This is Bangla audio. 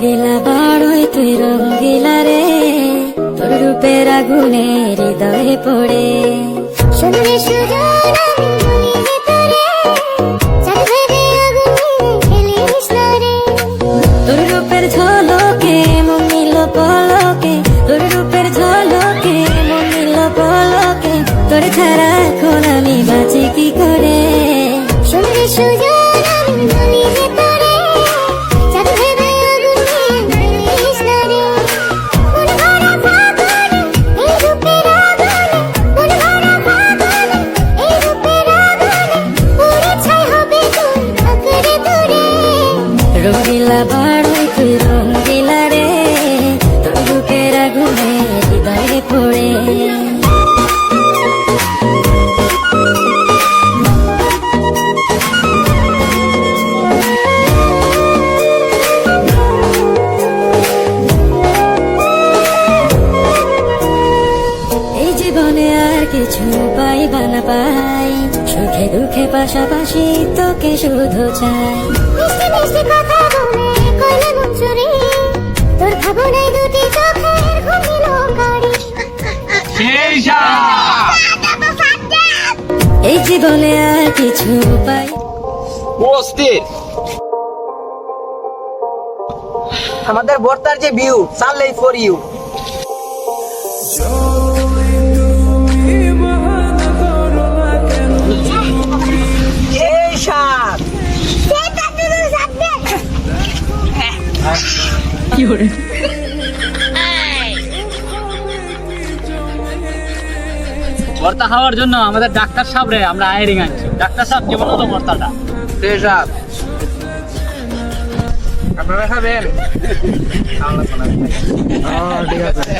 রঙ্গিলা বাড়ই তুই রঙ্গিলা রে, তোর রূপের আগুনে হৃদয়ে পড়ে। শুনলে সুজন আমি বলি যে তোরে, চাঁদ ভেবে আগুনে ফেলিস না রে। তোর রূপের ঝলকে মন নিল পলকে, তোর রূপের ঝলকে মন নিল পলকে, তোর ছাড়া এখন আমি বাঁচি কি করে। শুনলে সুজন আমি বলি যে তোরে, চাঁদ ভেবে আগুনে ফেলিস না রে। মন ভরা ফাগুনে এই রূপের আগুনে, মন ভরা ফাগুনে এই রূপের আগুনে, পুরে ছাই হবে তুই আঁকড়ে ধরে। রঙ্গিলা বাড়ই তুই রঙ্গিলা রে, তোর রূপের আগুনে হৃদয়ে পড়ে। এই জীবনে আর কিছু পাইবা না পাই, সুখে দুঃখে পাশাপাশি তোকে শুধু চাই। মিষ্টি মিষ্টি কথা বলে কইলে মন চুরি, তোর ভাবনায় দুটি চোখের ঘুমিল গাড়ি। এই জীবনে আর কিছু পাই। অস্থির আমাদের বর্তার যে ভিউ সানলাই ফর ইউ। এই সাত কি করে ভর্তা খাওয়ার জন্য আমাদের ডাক্তার সাহেব রে আমরা হায়ারিং আনছি। ডাক্তার সাহেব কেমন হলো ভর্তাটা? সাত আপনারা খাবেন? ঠিক আছে।